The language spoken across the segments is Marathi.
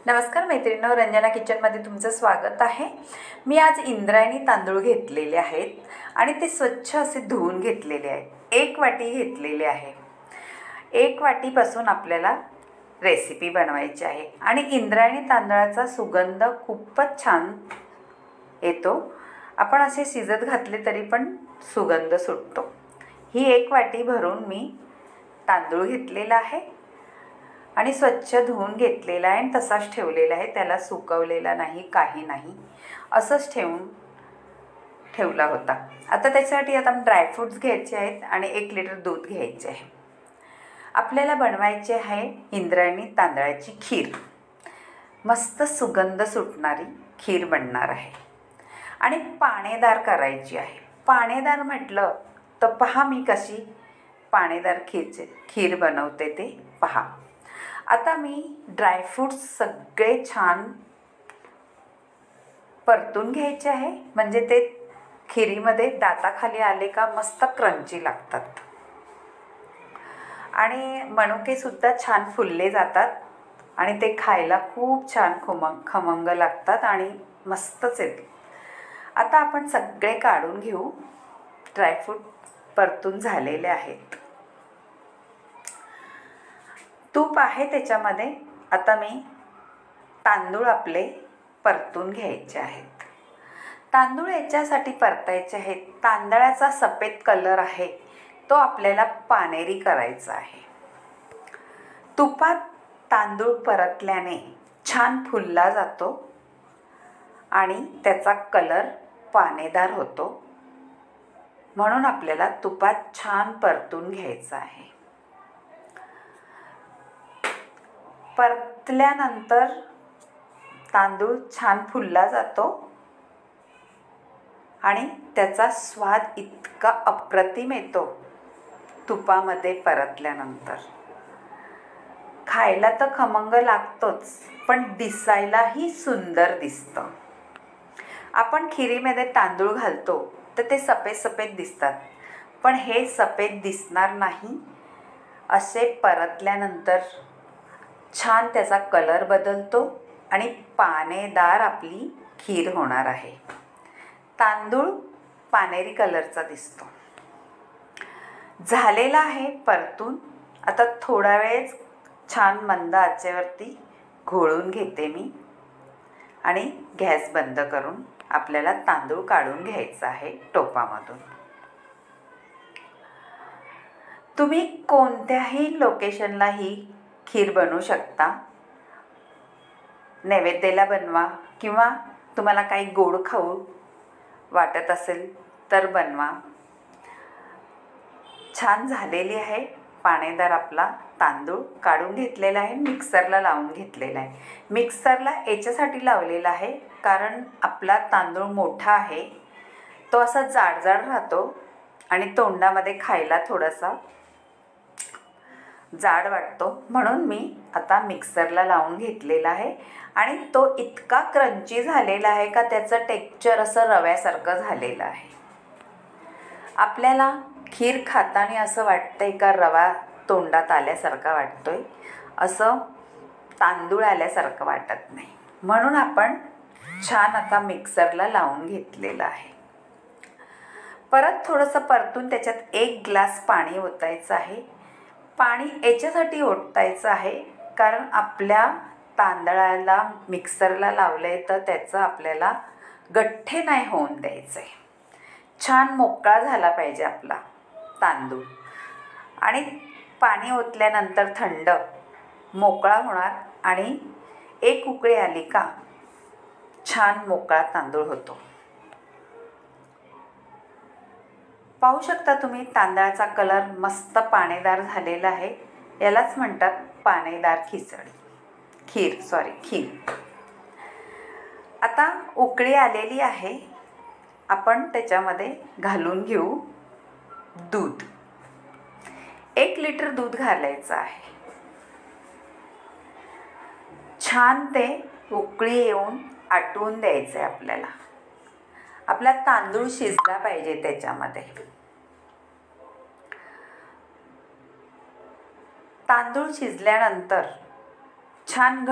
नमस्कार मैत्रिणींनो, रंजना किचनमध्ये तुमचं स्वागत आहे। मी आज इंद्रायणी तांदूळ घेतलेले आहेत आणि ते स्वच्छ असे धुवून घेतलेले आहेत। 1 वाटी घेतलेले आहे। 1 वाटीपासून आपल्याला रेसिपी बनवायची आहे आणि इंद्रायणी तांदळाचा सुगंध खूपच छान येतो। आपण असे शिजत घातले तरी पण सुगंध सुटतो। ही 1 वाटी भरून मी तांदूळ घेतलेला आहे आणि स्वच्छ धुवून घेतलेला आहे आणि तसाच ठेवलेला आहे। त्याला सुकवलेला नाही, काही नाही, असंच ठेवला होता। आता त्याच्यासाठी आता ड्रायफ्रूट्स घ्यायचे आहेत आणि 1 लिटर दूध घ्यायचे आहे। आपल्याला बनवायचे आहे इंद्रायणी तांदळाची खीर। मस्त सुगंध सुटणारी खीर बनणार आहे आणि पाणेदार करायची आहे। पाणेदार म्हटलं तर पहा मी कशी पाणेदार खीर बनवते ते पहा। आता मी ड्रायफ्रूट्स सगळे छान परतून घ्यायचे आहे, म्हणजे ते खिरीमध्ये दाताखाली आले का मस्त क्रंची लागतात आणि मनुके सुद्धा छान फुलले जातात आणि ते खायला खूप छान खमंग लागतात आणि मस्तच येते। आता आपण सगळे काढून घेऊ। ड्रायफ्रूट परतून झालेले आहेत। तूप आहे त्याच्यामध्ये। आता मी तांदूळ आपले परतून घ्यायचे आहेत। तांदूळ याच्यासाठी परतायचे आहेत, तांदळाचा सफेद कलर आहे तो आपल्याला पानेरी करायचा आहे। तुपात तांदूळ परतल्याने छान फुलला जातो आणि त्याचा कलर पानेदार होतो, म्हणून आपल्याला तुपात छान परतून घ्यायचं आहे। परतल्यानंतर तांदूळ छान फुलला जातो आणि त्याचा स्वाद इतका अप्रतिम येतो तुपामध्ये परतल्यानंतर। खायला तर खमंग लागतोच, पण दिसायलाही सुंदर दिसतं। आपण खिरीमध्ये तांदूळ घालतो तर ते सफेद सफेद दिसतात, पण हे सफेद दिसणार नाही। असे परतल्यानंतर छान त्याचा कलर बदलतो आणि पानेदार आपली खीर होणार आहे। तांदूळ पानेरी कलरचा दिसतो। झालेला आहे परतून। आता थोडा वेळ छान मंद आचेवरती घोळून घेते मी आणि गॅस बंद करून आपल्याला तांदूळ काढून घ्यायचा आहे टोपामधून। तुम्ही कोणत्याही लोकेशनला ही खीर बनवू शकता। नैवेद्याला बनवा किंवा तुम्हाला काही गोड खाऊ वाटत असेल तर बनवा। छान झालेली आहे। पाणेदार आपला तांदूळ काढून घेतलेला आहे, मिक्सरला लावून घेतलेला आहे। मिक्सरला याच्यासाठी लावलेला आहे कारण आपला तांदूळ मोठा आहे, तो असा जाडजाड राहतो आणि तोंडामध्ये खायला थोडासा जाड वाटतो, म्हणून मी आता मिक्सरला लावून घेतलेला आहे आणि तो इतका क्रंची झालेला आहे का त्याचं टेक्स्चर असं रव्यासारखं झालेलं आहे। आपल्याला खीर खाताना असं वाटतंय का रवा तोंडात आल्यासारखा वाटतोय, असं तांदूळ आल्यासारखं वाटत नाही, म्हणून आपण छान आता मिक्सरला लावून घेतलेलं आहे। परत थोडंसं परतून त्याच्यात 1 ग्लास पाणी ओतायचं आहे। पाणी याच्यासाठी ओतायचं आहे कारण आपल्या तांदळाला मिक्सरला लावलंय तर त्याचं आपल्याला गठ्ठे नाही होऊन द्यायचं आहे। छान मोकळा झाला पाहिजे आपला तांदूळ आणि पाणी ओतल्यानंतर थंड मोकळा होणार आणि 1 उकळी आली का छान मोकळा तांदूळ होतो। पाहू शकता तुम्ही तांदळाचा कलर मस्त पाणेदार झालेला आहे। यालाच म्हणतात पाणेदार खीर। आता उकळी आलेली आहे, आपण त्याच्यामध्ये घालून घेऊ दूध। 1 लिटर दूध घालायचं आहे। छान ते उकळी येऊन आटवून द्यायचं आहे आपल्याला। आपला तांदूळ शिजला पाहिजे त्याच्यामध्ये। तांदूळ शिजल्यानंतर छान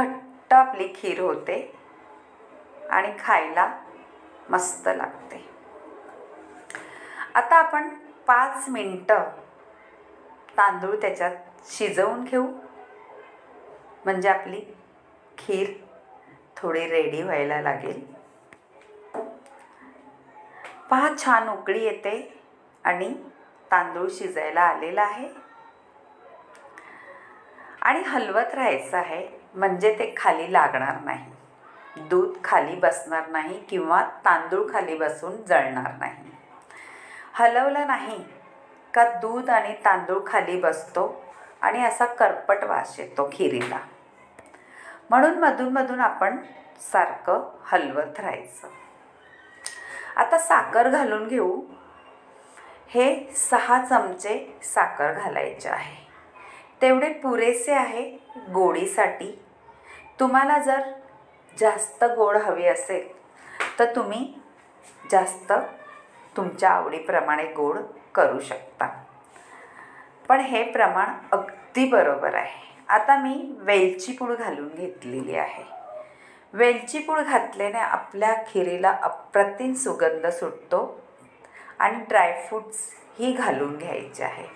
घट्ट आपली खीर होते आणि खायला मस्त लागते. आता आपण 5 मिनटं तांदूळ त्याच्यात शिजवून घेऊ, म्हणजे आपली खीर थोडी रेडी व्हायला लागेल. पहा, छान उकळी येते आणि तांदूळ शिजायला आलेला आहे. आणि हलवत राहायचं आहे, म्हणजे ते खाली लागणार नाही, दूध खाली बसणार नाही किंवा तांदूळ खाली बसून जळणार नाही. हलवलं नाही का दूध आणि तांदूळ खाली बसतो आणि असा करपट वास येतो खिरीला. म्हणून मधून आपण सारखं हलवत राहायचं. आता साखर घालून घेऊ. हे 6 चमचे साखर घालायचे आहे. तेवढे पुरेसे आहे गोडीसाठी. तुम्हाला जर जास्त गोड हवे असेल तर तुम्ही जास्त तुमच्या आवडीप्रमाणे गोड करू शकता, पण हे प्रमाण अगदी बरोबर आहे. आता मी वेलची पूड घालून घेतलेली आहे. वेलची पूड घातल्याने आपल्या खिरीला अप्रतिम सुगंध सुटतो. आणि ड्रायफ्रूट्स ही घालून घ्यायचे आहे.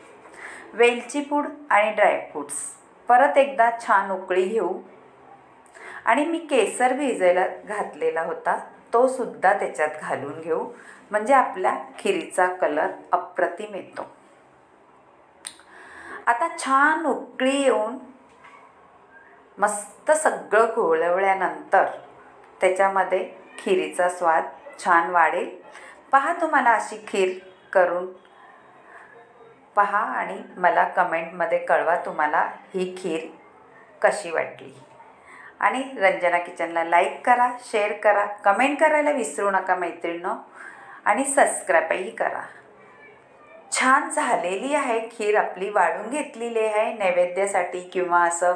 वेलची पूड आणि ड्रायफ्रूट्स परत एकदा छान उकळी घेऊ. आणि मी केसर भिजायला घातलेला होता, तो सुद्धा त्याच्यात घालून घेऊ, म्हणजे आपल्या खिरीचा कलर अप्रतिम येतो. आता छान उकळी येऊन मस्त सगळं घोळवल्यानंतर त्याच्यामध्ये खिरीचा स्वाद छान वाढेल. पहा, तुम्हाला अशी खीर करून पहा आणि मला कमेंटमध्ये कळवा तुम्हाला ही खीर कशी वाटली. आणि रंजना किचनला लाईक करा, शेअर करा, कमेंट करायला विसरू नका मैत्रिणींनो. आणि सबस्क्राईबही करा. छान झालेली आहे खीर आपली, वाढून घेतलेली आहे नैवेद्यासाठी किंवा असं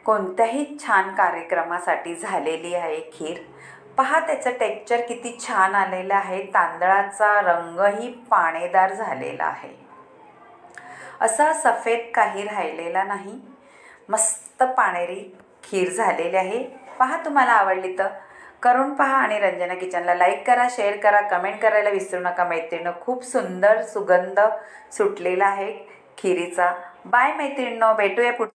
कोणत्याही छान कार्यक्रमासाठी झालेली आहे खीर. पहा, त्याचं टेक्स्चर किती छान आलेलं आहे. तांदळाचा रंगही पाणेदार झालेला आहे, असा सफेद काही राहिलेला नाही. मस्त पाणेरी खीर झालेली आहे. पहा, तुम्हाला आवडली तर करून पहा आणि रंजना किचनला लाईक करा, शेअर करा, कमेंट करायला विसरू नका मैत्रिणींनो. खूप सुंदर सुगंध सुटलेला आहे खिरीचा. बाय मैत्रिणींनो, भेटूया पुढे.